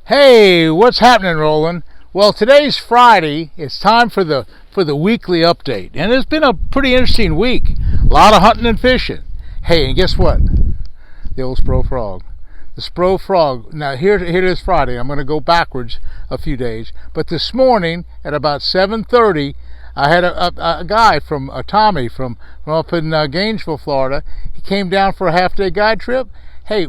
Hey, what's happening, Roland? Well, today's Friday. It's time for the weekly update, and it's been a pretty interesting week. A lot of hunting and fishing. Hey, and guess what? The old Spro Frog. The Spro Frog. Now here it is Friday. I'm going to go backwards a few days, but this morning at about 7:30, I had a guy from Tommy from up in Gainesville, Florida. He came down for a half-day guide trip. Hey,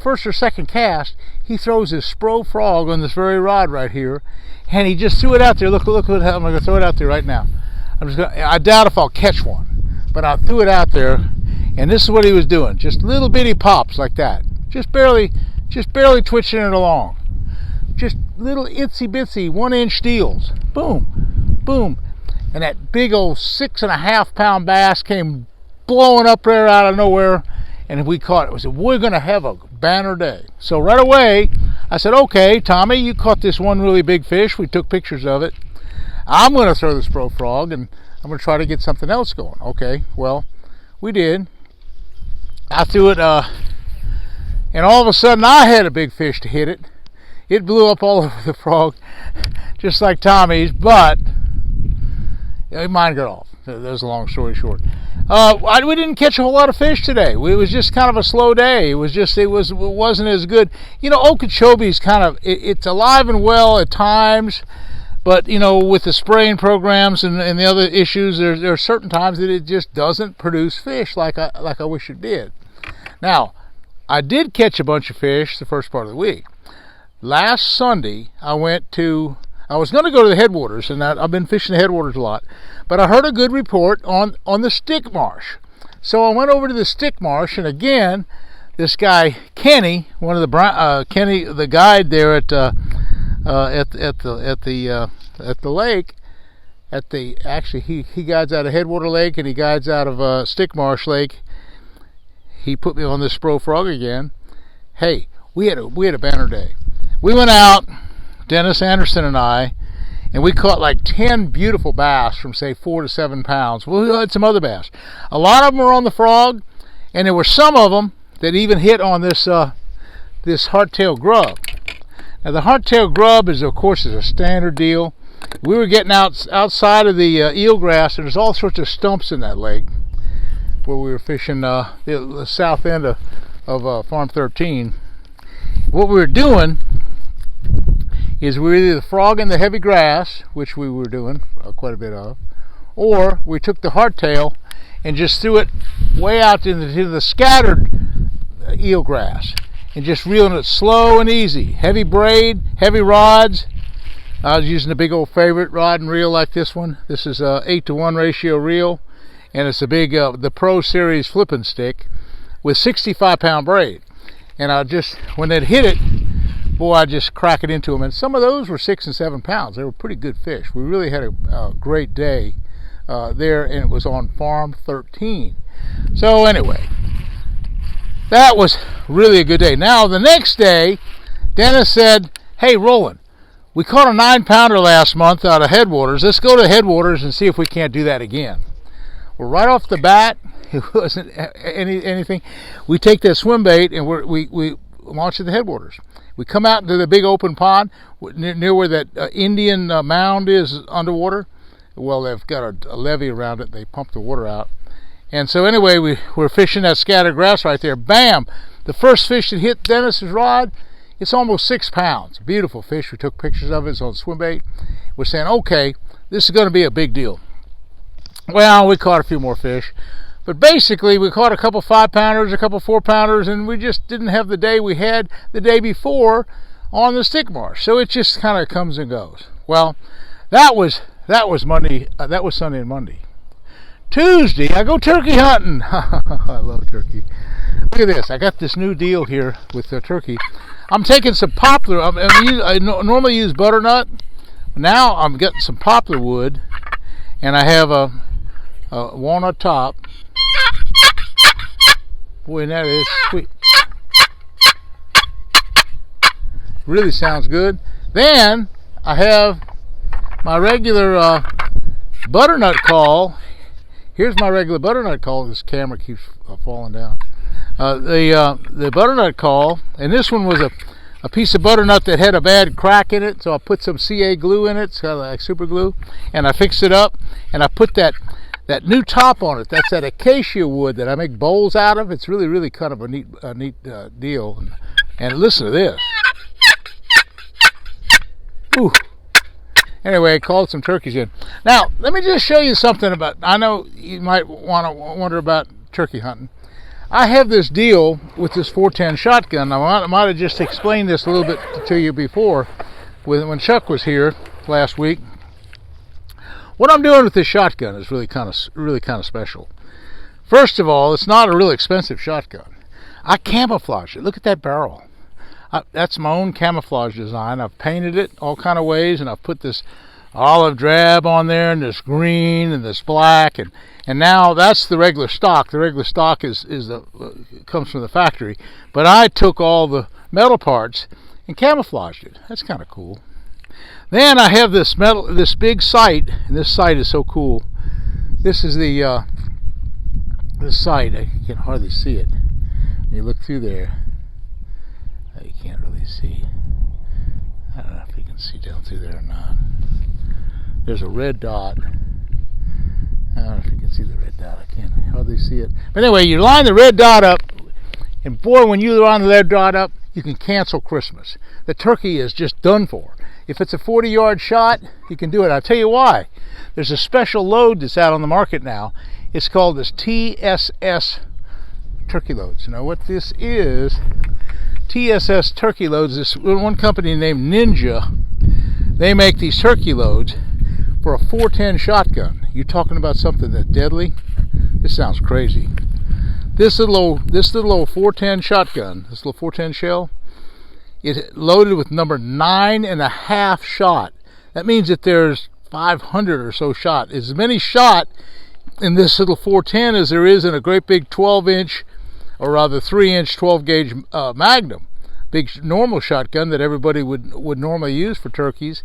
first or second cast, he throws his Spro Frog on this very rod right here, and he just threw it out there. Look what I'm going to throw it out there right now. I doubt if I'll catch one, but I threw it out there, and this is what he was doing. Just little bitty pops like that. Just barely twitching it along. Just little itsy bitsy 1-inch steels. Boom, boom. And that big old 6.5 pound bass came blowing up there out of nowhere, and we caught it. We said, we're going to have a banner day. So right away, I said, okay, Tommy, you caught this one really big fish. We took pictures of it. I'm going to throw the Spro Frog, and I'm going to try to get something else going. Okay, well, we did. I threw it, and all of a sudden, I had a big fish to hit it. It blew up all over the frog, just like Tommy's, but mine got off. That's a long story short. We didn't catch a whole lot of fish today. It was just kind of a slow day. It wasn't as good. You know, Okeechobee's kind of it's alive and well at times, but you know, with the spraying programs and the other issues, there are certain times that it just doesn't produce fish like I wish it did. Now, I did catch a bunch of fish the first part of the week. Last Sunday, I was going to go to the headwaters, and I've been fishing the headwaters a lot, but I heard a good report on the Stick Marsh. So I went over to the Stick Marsh, and again, this guy Kenny, one of the Kenny, the guide there at the lake, actually he guides out of Headwater Lake and he guides out of Stick Marsh Lake. He put me on this Spro Frog again. Hey, we had a banner day. We went out, Dennis Anderson and I, and we caught like 10 beautiful bass from say 4 to 7 pounds. We had some other bass. A lot of them were on the frog, and there were some of them that even hit on this hardtail grub. Now the hardtail grub is a standard deal. We were getting outside of the eelgrass, and there's all sorts of stumps in that lake where we were fishing the south end of Farm 13. What we were doing is we were either frogging the heavy grass, which we were doing quite a bit of, or we took the hardtail and just threw it way out into the scattered eelgrass and just reeling it slow and easy. Heavy braid, heavy rods. I was using a big old favorite rod and reel like this one. This is a 8-to-1 ratio reel, and it's a big the Pro Series flipping stick with 65 pound braid. And when it hit it, boy, I just crack it into them. And some of those were 6 and 7 pounds. They were pretty good fish. We really had a great day there, and it was on Farm 13. So anyway, that was really a good day. Now, the next day, Dennis said, hey, Roland, we caught a 9-pounder last month out of Headwaters. Let's go to Headwaters and see if we can't do that again. Well, right off the bat, it wasn't anything. We take that swim bait and we launch at the Headwaters. We come out into the big open pond near where that Indian mound is underwater. Well, they've got a levee around it. They pump the water out. And so anyway, we're fishing that scattered grass right there. Bam! The first fish that hit Dennis's rod, it's almost 6 pounds. Beautiful fish. We took pictures of it. It's on swim bait. We're saying, okay, this is going to be a big deal. Well, we caught a few more fish. But basically, we caught a couple 5-pounders, a couple 4-pounders, and we just didn't have the day we had the day before on the Stick Marsh. So it just kind of comes and goes. Well, that was Monday. That was Sunday and Monday. Tuesday, I go turkey hunting. I love turkey. Look at this. I got this new deal here with the turkey. I'm taking some poplar. I normally use butternut. Now I'm getting some poplar wood, and I have a walnut top. Boy, that is sweet. Really sounds good. Then I have my regular butternut call. Here's my regular butternut call. This camera keeps falling down. The butternut call, and this one a piece of butternut that had a bad crack in it, so I put some CA glue in it, it's kind of like super glue, and I fixed it up, and I put that new top on it. That's that acacia wood that I make bowls out of. It's really kind of a neat deal. And listen to this. Ooh. Anyway, I called some turkeys in. Now, let me just show you something about, I know you might want to wonder about turkey hunting. I have this deal with this 410 shotgun. I might have just explained this a little bit to you before when Chuck was here last week. What I'm doing with this shotgun is really kind of special. First of all, it's not a really expensive shotgun. I camouflage it. Look at that barrel. That's my own camouflage design. I've painted it all kind of ways, and I've put this olive drab on there, and this green, and this black, and now that's the regular stock. The regular stock comes from the factory, but I took all the metal parts and camouflaged it. That's kind of cool. Then I have this big sight, and this sight is so cool. This is this sight. I can hardly see it. When you look through there, you can't really see. I don't know if you can see down through there or not. There's a red dot. I don't know if you can see the red dot. I can't hardly see it. But anyway, you line the red dot up, and boy, when you line the red dot up, you can cancel Christmas. The turkey is just done for. If it's a 40-yard shot, you can do it. I'll tell you why. There's a special load that's out on the market now. It's called this TSS turkey loads. Now what this is, TSS turkey loads, this one company named Ninja, they make these turkey loads for a 410 shotgun. You talking about something that's deadly? This sounds crazy. This little old 410 shotgun, this little 410 shell, it's loaded with number 9.5 shot. That means that there's 500 or so shot. As many shot in this little 410 as there is in a great big 12-inch, or rather 3-inch 12-gauge Magnum, big normal shotgun that everybody would normally use for turkeys.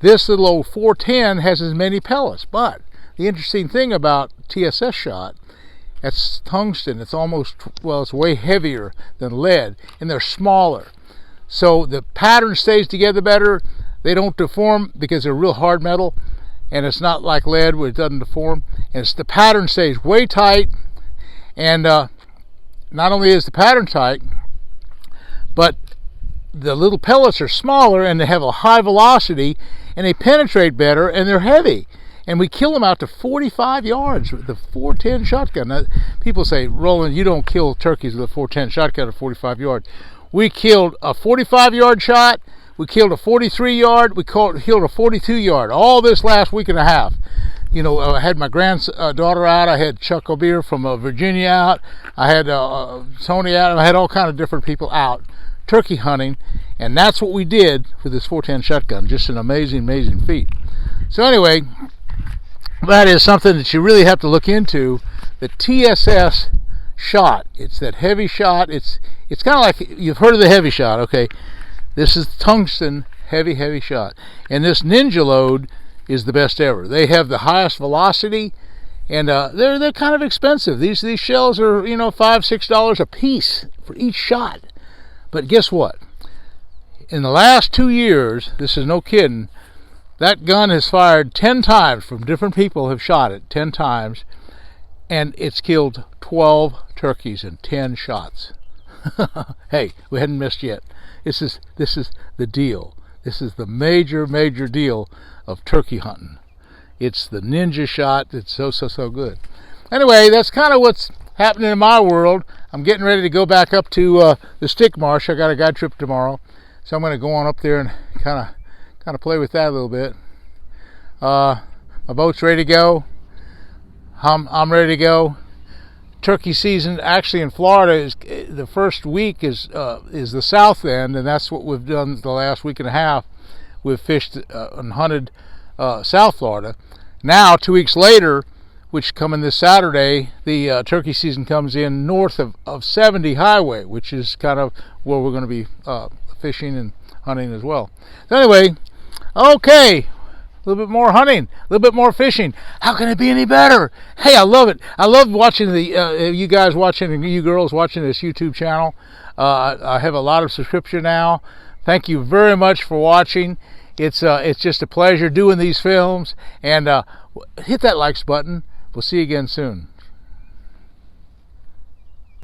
This little old 410 has as many pellets. But the interesting thing about TSS shot, it's tungsten. It's it's way heavier than lead, and they're smaller. So the pattern stays together better. They don't deform because they're real hard metal, and it's not like lead where it doesn't deform. And the pattern stays way tight, and not only is the pattern tight, but the little pellets are smaller, and they have a high velocity, and they penetrate better, and they're heavy. And we kill them out to 45 yards with the 410 shotgun. Now, people say, Roland, you don't kill turkeys with a 410 shotgun at 45 yards. We killed a 45-yard shot. We killed a 43-yard. We killed a 42-yard. All this last week and a half. You know, I had my granddaughter out. I had Chuck O'Beer from Virginia out. I had Tony out. And I had all kind of different people out turkey hunting. And that's what we did with this 410 shotgun. Just an amazing feat. So anyway, that is something that you really have to look into. The TSS shot. It's that heavy shot. It's kind of like, you've heard of the heavy shot, okay? This is tungsten heavy shot. And this Ninja load is the best ever. They have the highest velocity, and they're kind of expensive. These shells are, $5-6 a piece for each shot. But guess what? In the last 2 years, this is no kidding, that gun has fired 10 times from different people have shot it 10 times, and it's killed 12 turkeys in 10 shots. Hey, we hadn't missed yet. This is the deal. This is the major deal of turkey hunting. It's the Ninja shot that's so good. Anyway, that's kind of what's happening in my world. I'm getting ready to go back up to the Stick Marsh. I got a guide trip tomorrow, so I'm going to go on up there and kind of play with that a little bit. My boat's ready to go. I'm ready to go. Turkey season actually in Florida is the first week is the south end, and that's what we've done the last week and a half. We've fished and hunted South Florida. Now 2 weeks later, which coming this Saturday, the turkey season comes in north of 70 Highway, which is kind of where we're going to be fishing and hunting as well. So anyway, okay, a little bit more hunting, a little bit more fishing. How can it be any better? Hey, I love it. I love watching you guys watching and you girls watching this YouTube channel. I have a lot of subscription now. Thank you very much for watching. It's just a pleasure doing these films. And hit that likes button. We'll see you again soon.